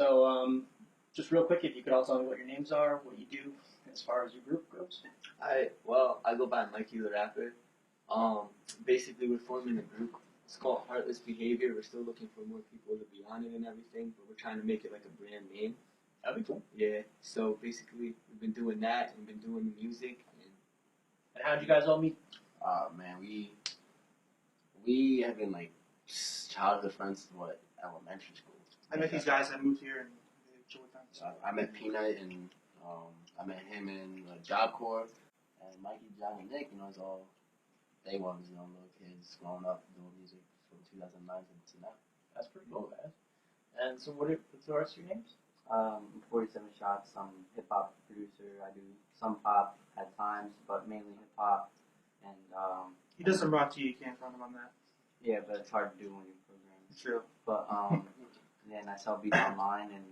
So, just real quick, if you could all tell me what your names are, what you do as far as your group goes. I go by Mik3y The Rapper. Basically we're forming a group. It's called Heartless Behavior. We're still looking for more people to be on it and everything, but we're trying to make it like a brand name. That'd be cool. Yeah. So basically we've been doing that and been doing the music. And how'd you guys all meet? Man, we have been like childhood friends to elementary school. I met these guys that moved here and they chill with them. I met Peanut and I met him in Job Corps, and Mikey, John, and Nick. It's all day ones, little kids growing up doing music from 2009 to now. That's pretty cool, guys. And so, what's the rest of your names? 47 Shots. I'm a hip hop producer. I do some pop at times, but mainly hip hop. And He does some rock too. You can't front him on that. yeah, but it's hard to do when you're programming. True. But then I sell beats online, and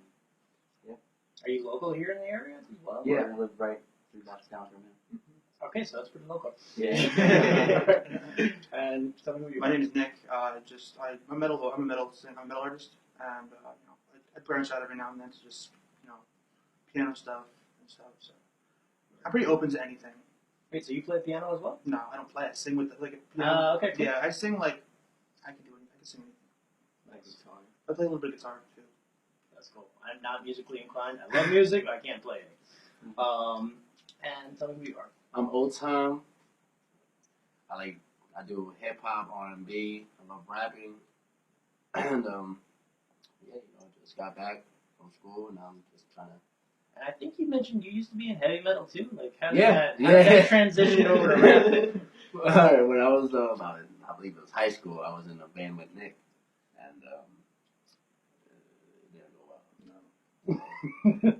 Are you local here in the area as well? I live right 3 blocks down from him. Okay, so that's pretty local. Yeah. And tell me who you are. My name is Nick. I'm a metal artist, and I branch out every now and then to just piano stuff and stuff. So I'm pretty open to anything. Wait, so you play piano as well? No, I don't play. I sing with like a piano. Okay, cool. Yeah, I sing like I can do anything. I can sing anything. Like guitar. I play a little bit of guitar too. That's cool. I'm not musically inclined. I love music, but I can't play it. And tell me who you are. I'm old time. I do hip hop, R&B. I love rapping, and just got back from school, and now I'm just trying to. And I think you mentioned you used to be in heavy metal too. Like, how did Yeah, that transition over to rap? When I was I believe it was high school, I was in a band with Nick, and it didn't go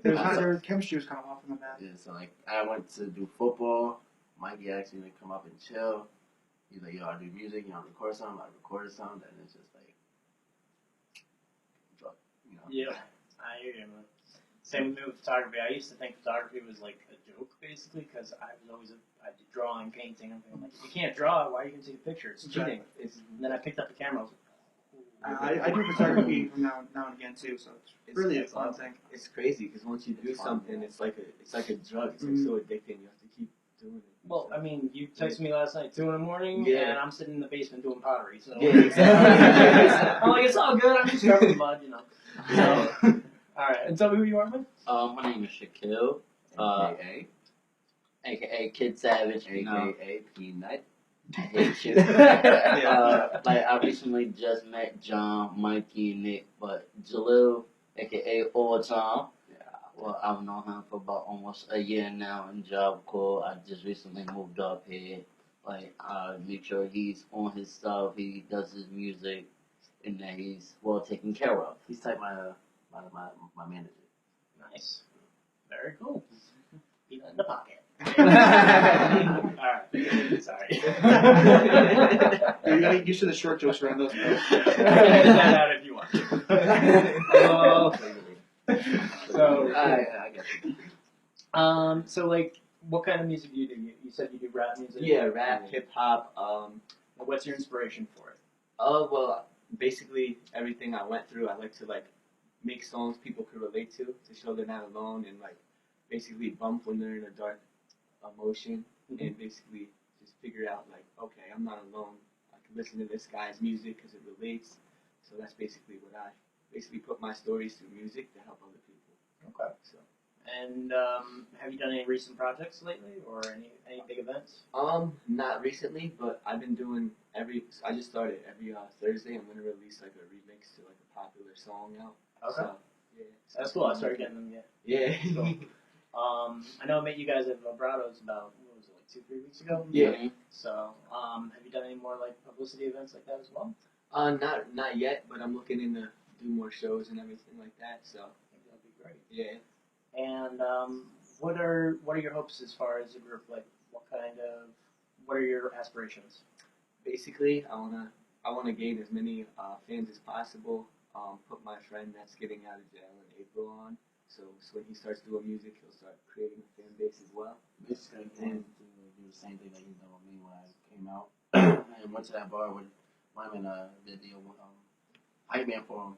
well. Their chemistry was kind of off in the band. Yeah, so I went to do football. Mikey asked me to come up and chill. He's like, yo, I do music, record something. I recorded something, and it's just like, Yeah, I hear you, man. Same with me with photography. I used to think photography was like a joke, basically, because I was always I did drawing, painting. I'm like, if you can't draw, why are you gonna take a picture? It's cheating. And then I picked up the camera. I was like, I do photography from now and again too, so it's really a fun thing. It's crazy because once you do something, it's like a drug. It's like so addicting. You have to keep doing it. Well, I mean, you texted me last night 2 in the morning, Yeah. and I'm sitting in the basement doing pottery. So Yeah, exactly. I'm like, it's all good. I'm just covered in mud, So, all right, and tell me who you are, man. My name is Shaquille, aka Kid Savage, AKA Peanut. I hate you. I recently just met John, Mikey, Nick, but Jalil, aka All Time. Well, I've known him for about almost a year now in Job Corps. I just recently moved up here. I make sure he's on his stuff, he does his music, and that he's well taken care of. He's like my manager. Nice. Very cool. Keep that in the pocket. Alright. Sorry. You gotta get used to the short jokes around those. Edit that out if you want. So, I guess. So what kind of music do you do? You said you do rap music? Yeah, rap, hip hop. What's your inspiration for it? Well, basically everything I went through, I like to make songs people could relate to show they're not alone, and basically bump when they're in a dark emotion, and basically just figure out okay, I'm not alone. I can listen to this guy's music because it relates. So that's basically what I put my stories through music to help other people. Okay. So. And have you done any recent projects lately, or any big events? Not recently, but I've been doing I just started every Thursday. I'm gonna release a remix to a popular song out. Okay. So, yeah. That's cool. I started getting them yet. Yeah. Cool. I know I met you guys at Vibrato's about 2-3 weeks ago. Yeah. So have you done any more publicity events like that as well? Not yet, but I'm looking into do more shows and everything like that. So I think that'd be great. yeah. And what are your hopes as far as a group? What are your aspirations? Basically, I wanna gain as many fans as possible. Put my friend that's getting out of jail in April on. So when he starts doing music, he'll start creating a fan base as well. Basically, I plan to do the same thing that he's done with me when I came out and went to that bar with him and did the hype man for him.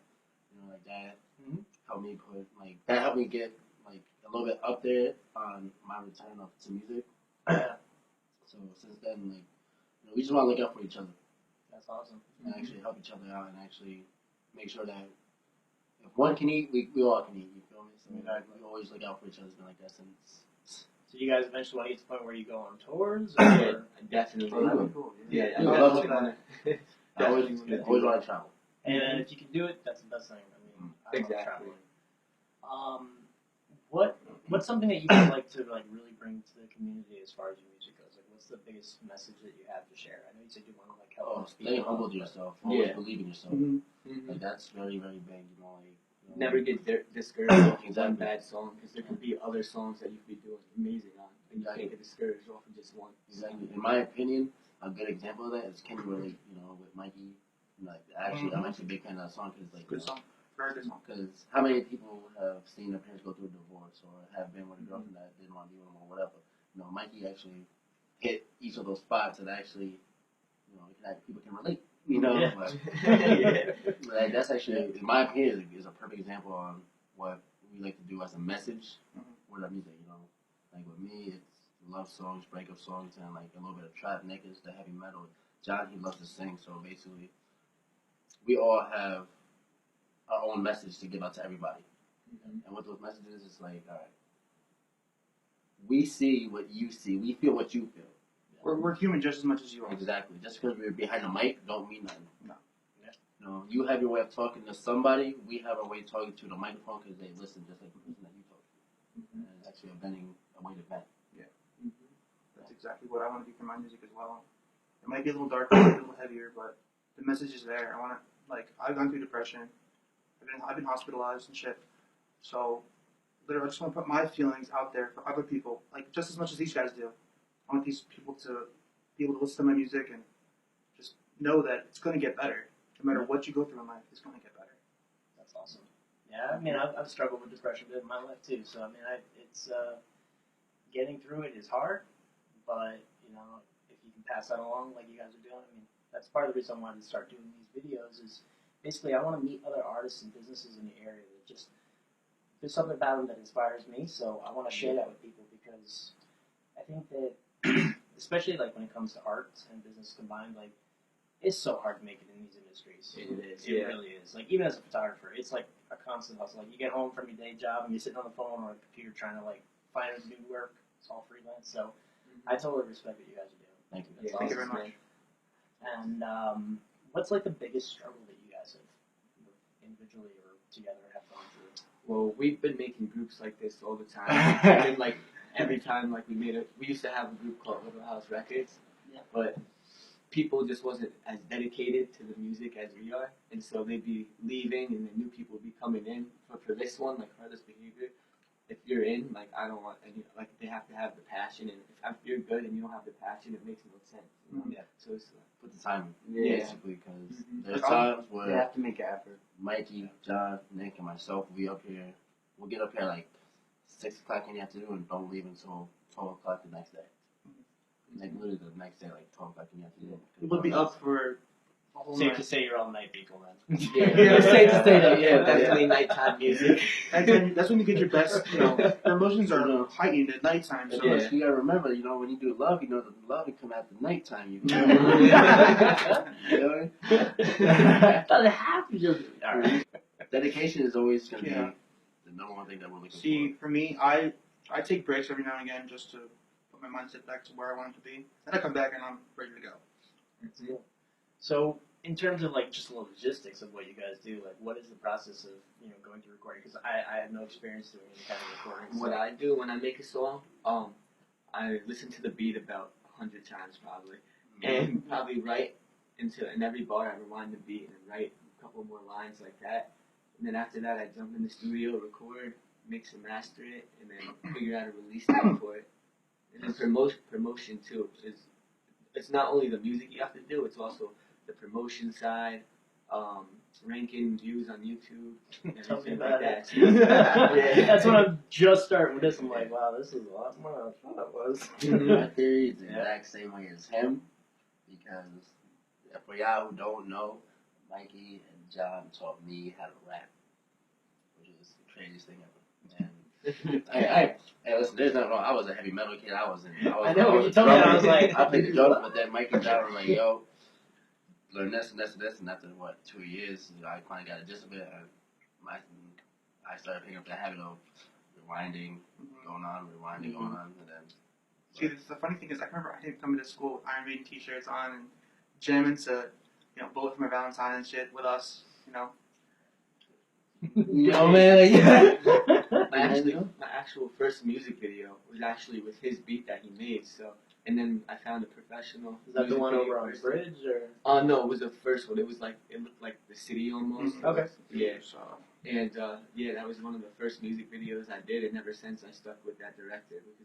you know, like that. Mhm. Helped me put like that helped me get like a little bit up there on my return to music. So since then, like, you know, we just want to look out for each other That's awesome. and actually help each other out and actually make sure that if one can eat, we all can eat. You feel me? So we always look out for each other. It's been like that since. So you guys eventually want to get to the point where you go on tours? Yeah, Or? definitely. Oh, that'd be cool. Yeah, I I love definitely it. want to. I always want to travel. And if you can do it, that's the best thing. I mean, I love Exactly. traveling. What's something that you would like to like really bring to the community as far as your music goes? Like, what's the biggest message that you have to share? I know you said you want to like help Oh, most stay people. humble to yourself. Always believe in yourself. Mm-hmm. Like that's very, very big. You know, like Never get discouraged off of one Exactly. bad song, because there could be other songs that you could be doing amazing on, and you can't get discouraged off of just one. Exactly. In my opinion, a good example of that is Can You Relate? You know, with Mik3y. Like, actually, I'm actually a big fan of that song because, like, Good song. Very good song. because how many people have seen their parents go through a divorce or have been with a girlfriend that didn't want to be with them or whatever? You know, Mik3y actually hit each of those spots that actually, you know, people can relate. You know, Yeah. but like, that's actually, in my opinion, is a perfect example on what we like to do as a message with our music. You know, like with me, it's love songs, breakup songs, and like a little bit of trap. Nick is the heavy metal. John, he loves to sing, so basically, we all have our own message to give out to everybody. And what those messages is like, all right, we see what you see, we feel what you feel. We're human just as much as you are. Exactly. Just because we're behind the mic don't mean nothing. No. Yeah. You know, you have your way of talking to somebody, we have our way of talking to the microphone because they listen just like the person that you talk to. And it's actually a way to vent. That's exactly what I want to do for my music as well. It might be a little darker, a little heavier, but the message is there. I want to, like, I've gone through depression. I've been hospitalized and shit. So, literally, I just want to put my feelings out there for other people, like, just as much as these guys do. I want these people to be able to listen to my music and just know that it's going to get better. No matter what you go through in life, it's going to get better. That's awesome. Yeah, I mean, I've struggled with depression a bit in my life too. So I mean, it's getting through it is hard, but you know, if you can pass that along like you guys are doing, I mean, that's part of the reason I wanted to start doing these videos. Is basically I want to meet other artists and businesses in the area that just there's something about them that inspires me. So I want to share that with people because I think that especially like when it comes to art and business combined, like it's so hard to make it in these industries. It is. It really is. Like even as a photographer, it's like a constant hustle. Like you get home from your day job and you're sitting on the phone or a computer trying to like find new work. It's all freelance. So I totally respect what you guys are doing. Thank you. That's Thank you awesome. very much. And what's like the biggest struggle that you guys have individually or together have gone through? Well, we've been making groups like this all the time. And then, like every time, like we used to have a group called Little House Records, but people just wasn't as dedicated to the music as we are, and so they'd be leaving, and then new people would be coming in. But for this one, like Heartless behavior, if you're in, like I don't want any, like they have to have the passion, and if you're good and you don't have the passion, it makes no sense. You know? Yeah. So it's Put the time in, Yeah. basically, because there's times They where have to make an effort. Mik3y, John, Nick, and myself, we'll get up here like 6 o'clock in the afternoon and don't leave until 12 o'clock the next day. Like literally the next day, like 12 o'clock in the afternoon. We'll be up for a whole Safe night. to say you're all night people then. yeah, It's safe to say that, yeah, definitely nighttime music. And then that's when you get your best, you know, your emotions are heightened at nighttime. And So plus, you gotta remember, you know, when you do love, you know, the love will come after nighttime. You know? Doesn't have to just. All right. Dedication is always gonna Yeah. be the number one thing that we're looking see, for me, I take breaks every now and again just to put my mindset back to where I want it to be. Then I come back and I'm ready to go. So, in terms of like just the logistics of what you guys do, like what is the process of going through recording? Because I have no experience doing any kind of recording. What I do when I make a song, I listen to the beat about 100 times probably, and probably write in every bar I rewind the beat and write a couple more lines like that. And then after that, I jump in the studio, record, mix and master it, and then figure out a release date for it. And then promotion too it's not only the music you have to do; it's also the promotion side, ranking views on YouTube, and Tell me everything about like it. that. Yeah. That's when I'm just starting with this. I'm like, wow, this is a lot more than I thought it was. My theory is the exact same way as him, because for y'all who don't know, Mik3y and John taught me how to rap. craziest thing ever. And hey, listen, there's nothing wrong. I was a heavy metal kid. I know, when you told me that, I was like, I played the drums, but then Mike and John were like, yo, learn this and this and this, and after what, 2 years, you know, I finally got a gist of it. I started picking up the habit of rewinding, going on, and then. See, the funny thing is, I remember I didn't come into school with Iron Maiden t-shirts on and jamming to, Bullet for My Valentine and shit with us, Yo, man. My actual first music video was actually with his beat that he made. So, and then I found a professional. Is that the one over on the bridge, or? No, it was the first one. It looked like the city almost. Mm-hmm. Okay. Yeah. And that was one of the first music videos I did, and ever since I stuck with that director because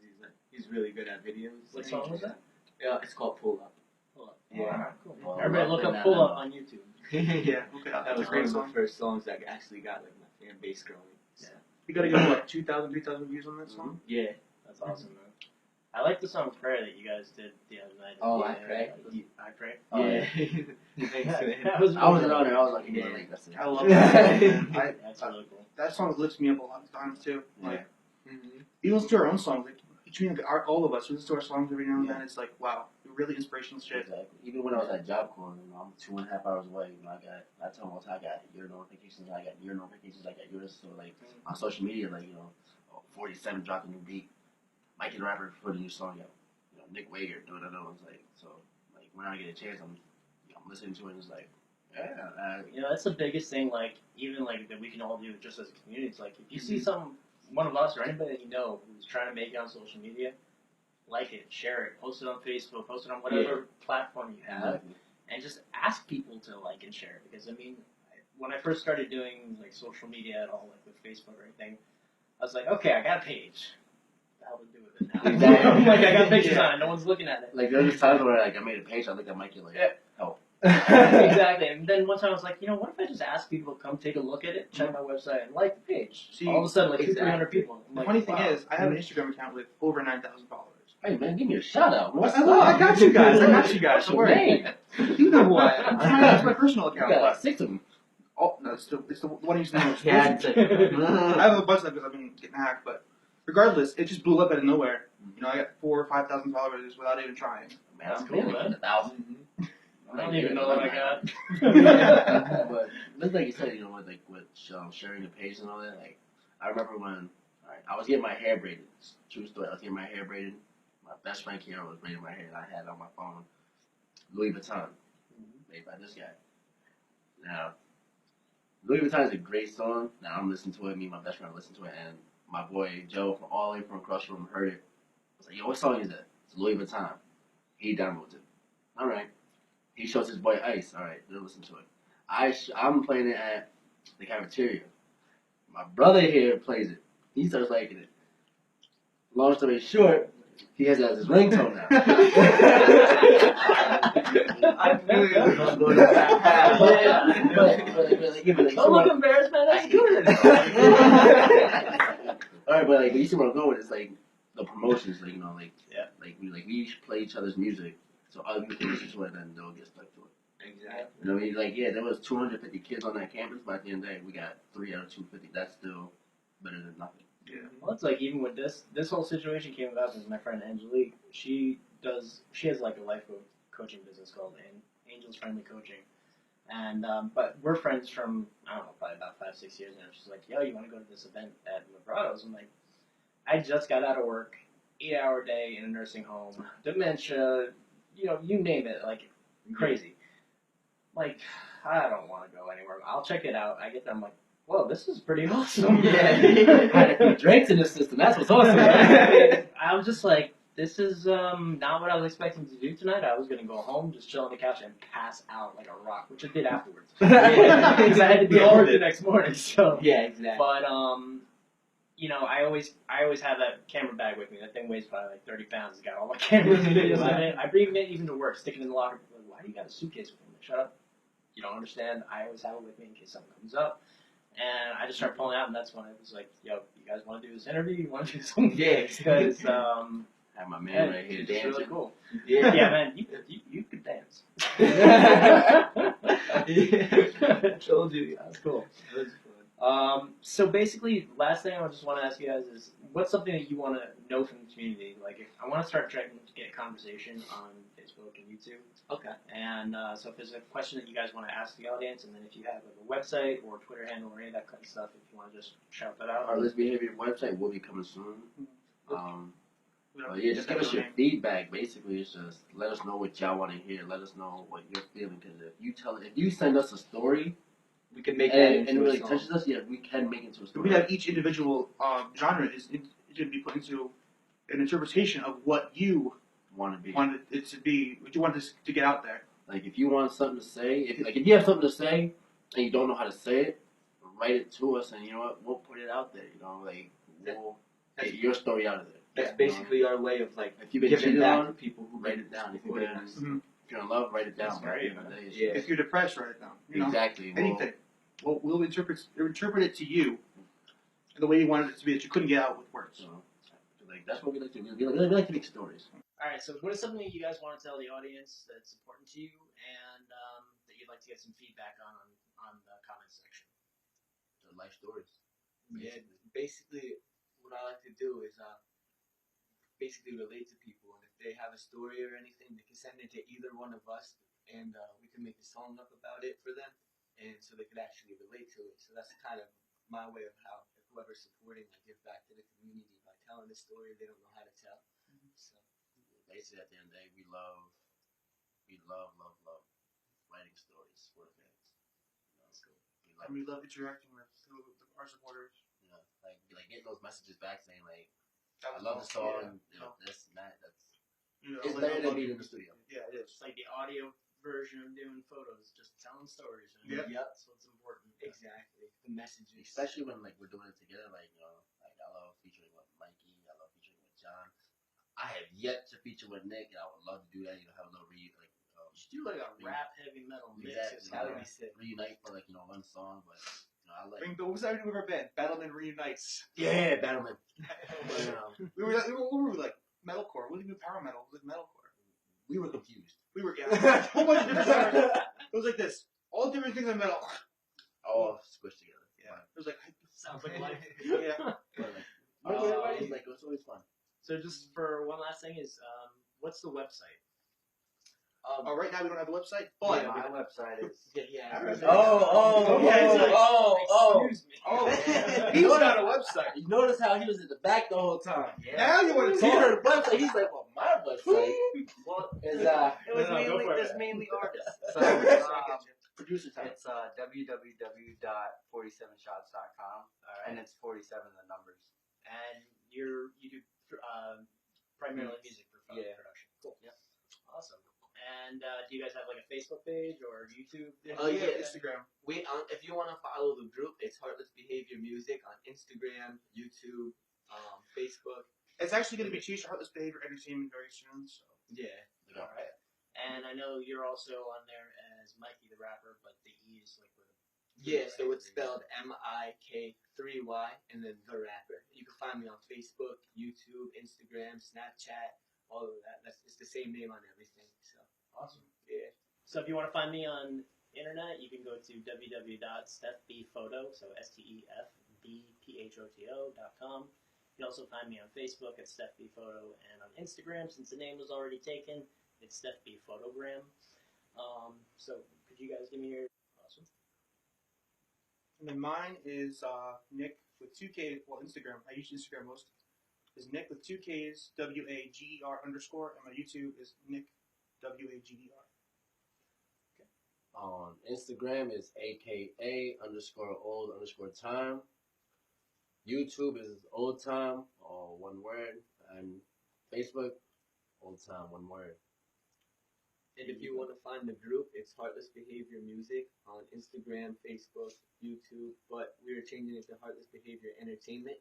he's really good at videos. What song was that? It's called Pull Up. Pull Up. Yeah. Alright, cool. Well, Everybody look up Pull Up on YouTube. Yeah, okay. That was one of the first songs that actually got like my fan base growing. So. You gotta get what, 2,000, 3,000 views on that song? Yeah. That's awesome, man. I like the song Prayer that you guys did the other night. Oh, I Pray? I Pray? Oh, yeah. Thanks, man. That was I wasn't on there. I was like, Yeah. that's it. I love that song, man. That's really cool. That song lifts me up a lot of times, too. Yeah. Like, we listen to our own songs. Like, between all of us, we listen to our songs every now and then. It's like, wow, really inspirational shit. Exactly. Even when I was at Job Corps, I'm 2.5 hours away. I tell them all the time, I got your notifications, I got yours. So, like, on social media, like, 47 dropped a new beat. Mik3y The Rapper put a new song out. Mik3y or it's like, so, like, when I get a chance, I'm listening to it, and it's like, yeah. That's the biggest thing, like, even, like, that we can all do just as a community. It's like, if you see one of us or anybody that you know who's trying to make it on social media, like it, share it, post it on Facebook, post it on whatever platform you have, and just ask people to like and share it. Because, I mean, when I first started doing, like, social media at all, like, with Facebook or anything, I was like, okay, I got a page. What the hell to do with it now? Exactly. Like, I got pictures on it, no one's looking at it. Like, there was times where, like, I made a page, I looked at Mikey, like, help. Exactly. And then one time I was like, what if I just ask people to come take a look at it, check my website, and like the page? See, all of a sudden, like 200-300 people. I'm The like, funny thing wow. is, I have an Instagram account with over 9,000 followers. Hey, man, give me a shout out. I got you guys. Don't worry. You know who I am. I'm trying to use my personal You account. got like 6 of them. Oh, no, it's the one I use the most. Yeah, I have a bunch of them because I've been getting hacked, but regardless, it just blew up out of nowhere. I got 4,000 or 5,000 followers without even trying. Man, that's Cool, cool, man. 1,000. I don't even know what I got. But just like you said, with sharing the page and all that, like, I remember when I was getting my hair braided. True story. I was getting my hair braided. My best friend Kira was braiding my hair, and I had on my phone Louis Vuitton, made by this guy. Now, Louis Vuitton is a great song. Now I'm listening to it. Me and my best friend listened to it, and my boy Joe from all the way from across the room heard it. I was like, "Yo, what song is that?" It's Louis Vuitton. He downloads it. All right. He shows his boy Ice. All right, they'll listen to it. I'm playing it at the cafeteria. My brother here plays it. He starts liking it. Long story short, he has it as his ringtone now. I feel you. Don't look embarrassed, man. That's good. All right, but like, you see where I'm going with? It's like the promotions, like, we play each other's music, so other people can listen to it, and they'll get stuck to it. Exactly. There was 250 kids on that campus, but at the end of the day, we got 3 out of 250. That's still better than nothing. Yeah. Well, it's like even with this whole situation came about because my friend Angelique, she has like a life coaching business called Angels Friendly Coaching, and but we're friends from, I don't know, probably about 5-6 years now. She's like, yo, you want to go to this event at Vibrato's? I'm like, I just got out of work, 8-hour day in a nursing home, dementia, you name it, like crazy. Like, I don't want to go anywhere. I'll check it out. I get there, I'm like, whoa, this is pretty awesome. Yeah. Had a few drinks in the system. That's what's awesome. I was just like, this is not what I was expecting to do tonight. I was going to go home, just chill on the couch, and pass out like a rock, which I did afterwards. Because I had to be at work the next morning. So. Yeah, exactly. But, I always have that camera bag with me. That thing weighs probably like 30 pounds. It's got all my cameras and videos in it. I bring it even to work, stick it in the locker. Like, why do you got a suitcase with you? Like, shut up. You don't understand. I always have it with me in case something comes up. And I just started pulling out, and that's when I was like, yo, you guys want to do this interview? You want to do something? Yeah. Because, I have my man right here it's dancing. really cool. Yeah. Yeah, man, you could dance. Yeah. Told you. That's cool. That was fun. So basically, last thing I just want to ask you guys is, what's something that you want to know from the community? Like, if I want to start trying to get conversation on Facebook and YouTube. Okay. And so if there's a question that you guys want to ask the audience, and then if you have like a website or Twitter handle or any of that kind of stuff, if you want to just shout that out. Heartless Behavior website will be coming soon. Yeah, just give us your name. feedback. Basically, it's just let us know what y'all want to hear. Let us know what you're feeling. Because if you send us a story, We can make that and into it a really song. touches us, yeah, we can make it into a story. We have each individual genre is going to be put into an interpretation of what you want to be. wanted it to be, what you want this to get out there. Like if you want something to say, if you have something to say and you don't know how to say it, write it to us, and you know what, we'll put it out there. You know, like we'll get your story out of there. That's basically our way of like If you've been giving cheated back on, to people who write it down. If supported us. if you're in love, write it down. That's great, At the end of the day, it's Yeah. just- If you're depressed, write it down. You know, exactly. anything. We'll interpret it to you in the way you wanted it to be that you couldn't get out with words. So, like that's what we like to do. We like to make stories. All right. So what is something that you guys want to tell the audience that's important to you, and that you'd like to get some feedback on the comments section? The life stories. Yeah, basically what I like to do is basically relate to people, and if they have a story or anything, they can send it to either one of us, and we can make a song up about it for them, and so they could actually relate to it. So that's kind of my way of how whoever's supporting, I give back to the community by telling a story they don't know how to tell. So Basically, at the end of the day, we love writing stories for the fans. You know, so And we love interacting with our supporters. you know, like getting those messages back saying like, That I was love the awesome. song, you know, this and that. That's You know, it's like, better I than love being it. in the studio. Yeah, it is. It's like the audio version of doing photos, just telling stories. Yep. That's what's important. exactly, the messages. Especially when like we're doing it together, like you know, like I love featuring with Mikey, I love featuring with John. I have yet to feature with Nick, and I would love to do that. You know, have a little You should do like a rap heavy metal mix. exactly, That would be sick. reunite for like one song, but you know, I like What was that with our band? Battleman Reunites. yeah, Battleman. We were like metalcore. What did we do? Power metal. It was like metalcore. We were confused. We were a whole bunch of different genres. It was like this. All different things in metal. All squished together. Yeah. It was like Sounds like life. yeah. But like, it's always fun. So just for one last thing is, what's the website? Right now we don't have the website, but Yeah, my website is. Excuse me. he's got a website. You notice how he was in the back the whole time. Now you want to see Told her her. the website. He's like, well, my website Well, is it was No, go mainly for it. there's mainly artists. So producer time. it's www.47shots.com, and it's 47 the numbers. And you do primarily music Yeah. production. Cool. Yeah. Awesome. And do you guys have like a Facebook page or YouTube? Oh, yeah. Instagram. We if you want to follow the group, it's Heartless Behavior Music on Instagram, YouTube, Facebook. It's actually going to be changed to Heartless Behavior Entertainment very soon. So Yeah. All right. And I know you're also on there as Mik3y The Rapper, but the E is like with a Yeah, so it's spelled Mik3y and then The Rapper. You can find me on Facebook, YouTube, Instagram, Snapchat, all of that. It's the same name on everything. So awesome. yeah. So if you want to find me on internet, you can go to www.stephbphoto, so STEFBPHOTO.com. You can also find me on Facebook at StephBPhoto, and on Instagram, since the name was already taken, it's StephBPhotogram. So could you guys give me your awesome? and then mine is Nick with 2K. Well, Instagram. I use Instagram most. Is Nick with 2Ks WAGER _, and my YouTube is Nick WAGER. On Instagram is AKA_old_time. YouTube is old time, or one word, and Facebook, old time, one word. And if you want to find the group, it's Heartless Behavior Music on Instagram, Facebook, YouTube. But we are changing it to Heartless Behavior Entertainment.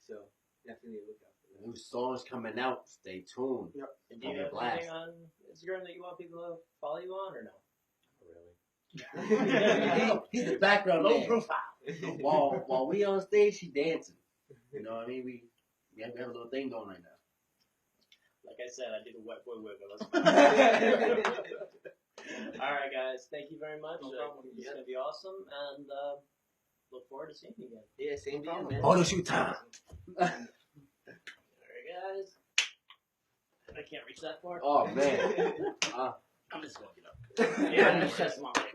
So definitely look out for that. New songs coming out. Stay tuned. Yep. And do you Have a have blast. anything on Instagram that you want people to follow you on, or no? He's the background Low man. profile. While we on stage, she dancing. You know what I mean? We have a little thing going right now. Like I said, I did a wet boy wiggle. All right, guys. Thank you very much. No problem. It's going to be awesome. And look forward to seeing you again. Yeah, same to you, man. Auto shoot time. Alright, guys. I can't reach that far. Oh man. I'm just gonna get up. Yeah, that's my mic.